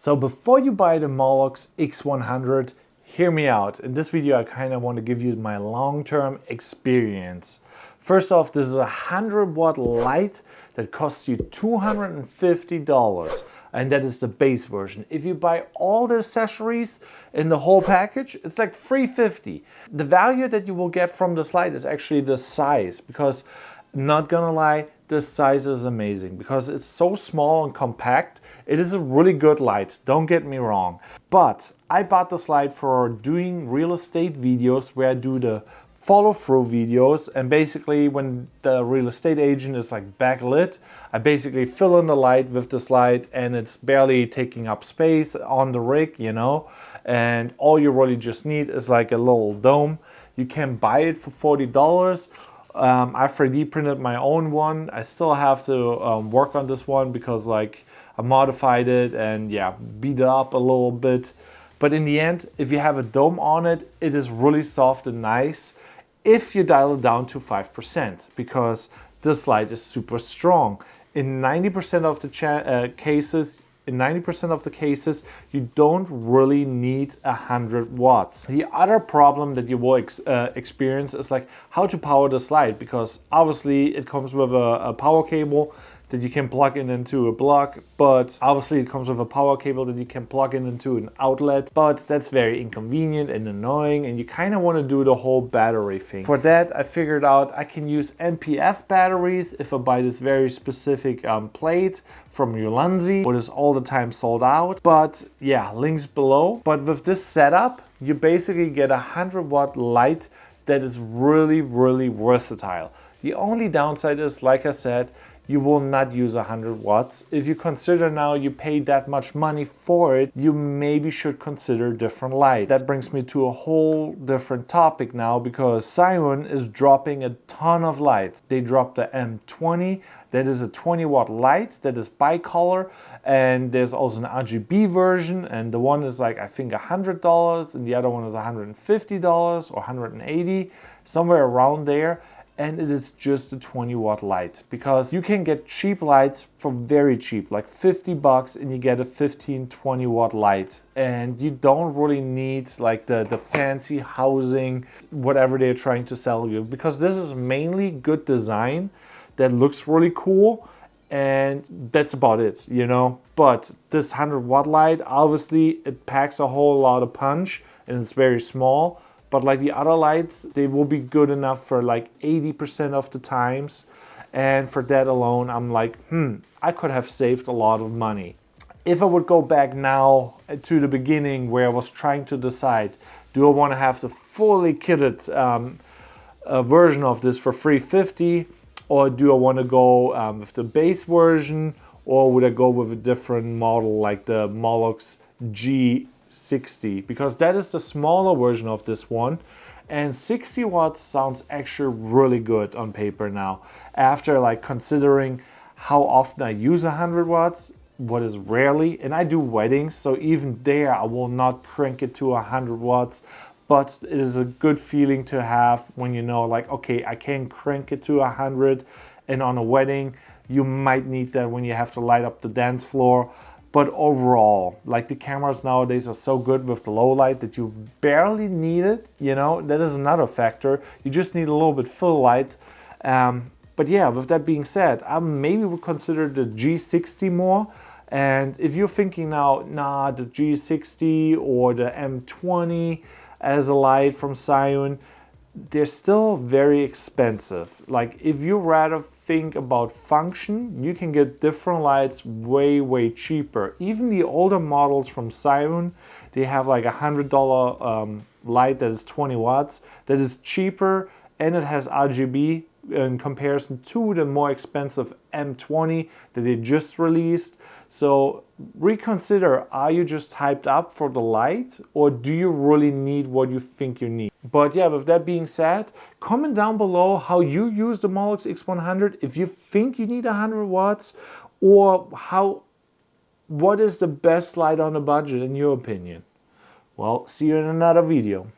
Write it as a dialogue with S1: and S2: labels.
S1: So before you buy the Molus X100, hear me out. In this video, I kind of want to give you my long-term experience. First off, this is a 100-watt light that costs you $250, and that is the base version. If you buy all the accessories in the whole package, it's like $350. The value that you will get from this light is actually the size, because not gonna lie, this size is amazing because it's so small and compact. It is a really good light, don't get me wrong. But I bought this light for doing real estate videos where I do the follow-through videos, and basically when the real estate agent is like backlit, I basically fill in the light with this light and it's barely taking up space on the rig, you know, and all you really just need is like a little dome. You can buy it for $40. I 3D printed my own one. I still have to work on this one because like I modified it and yeah, beat it up a little bit. But in the end, if you have a dome on it, it is really soft and nice if you dial it down to 5%, because this light is super strong. In 90% of the cases, you don't really need 100 watts. The other problem that you will experience is like how to power this light, because obviously it comes with a power cable that you can plug in into a plug, but obviously it comes with a power cable that you can plug in into an outlet, but that's very inconvenient and annoying, and you kind of want to do the whole battery thing. For that, I figured out I can use NPF batteries if I buy this very specific plate from Ulanzi, what is all the time sold out. But yeah, links below. But with this setup, you basically get a 100-watt light that is really, really versatile. The only downside is, like I said, you will not use 100 watts. If you consider now you paid that much money for it, you maybe should consider different lights. That brings me to a whole different topic now, because Zhiyun is dropping a ton of lights. They dropped the M20, that is a 20-watt light that is bicolor, and there's also an RGB version, and the one is like I think $100 and the other one is $150 or $180, somewhere around there. And it is just a 20-watt light, because you can get cheap lights for very cheap, like $50, and you get a 15-20-watt light, and you don't really need like the fancy housing, whatever they're trying to sell you, because this is mainly good design that looks really cool, and that's about it, you know. But this 100-watt light, obviously it packs a whole lot of punch and it's very small. But like the other lights, they will be good enough for like 80% of the times. And for that alone, I'm like, I could have saved a lot of money. If I would go back now to the beginning where I was trying to decide, do I want to have the fully kitted version of this for $350? Or do I want to go with the base version? Or would I go with a different model like the Molus G60, because that is the smaller version of this one, and 60 watts sounds actually really good on paper now, after like considering how often I use 100 watts, what is rarely, and I do weddings, so even there I will not crank it to 100 watts, but it is a good feeling to have when you know like, okay, I can crank it to 100, and on a wedding you might need that when you have to light up the dance floor. But overall, like the cameras nowadays are so good with the low light that you barely need it, you know, that is another factor. You just need a little bit full light. But yeah, with that being said, I maybe would consider the G60 more. And if you're thinking now, nah, the G60 or the M20 as a light from Zhiyun, they're still very expensive. Like if you rather think about function, you can get different lights way cheaper. Even the older models from Zhiyun, they have like $100 light that is 20 watts, that is cheaper, and it has RGB in comparison to the more expensive M20 that they just released. So reconsider, are you just hyped up for the light, or do you really need what you think you need? But yeah, with that being said, comment down below how you use the Molus X100, if you think you need 100 watts, or what is the best light on the budget in your opinion. Well, see you in another video.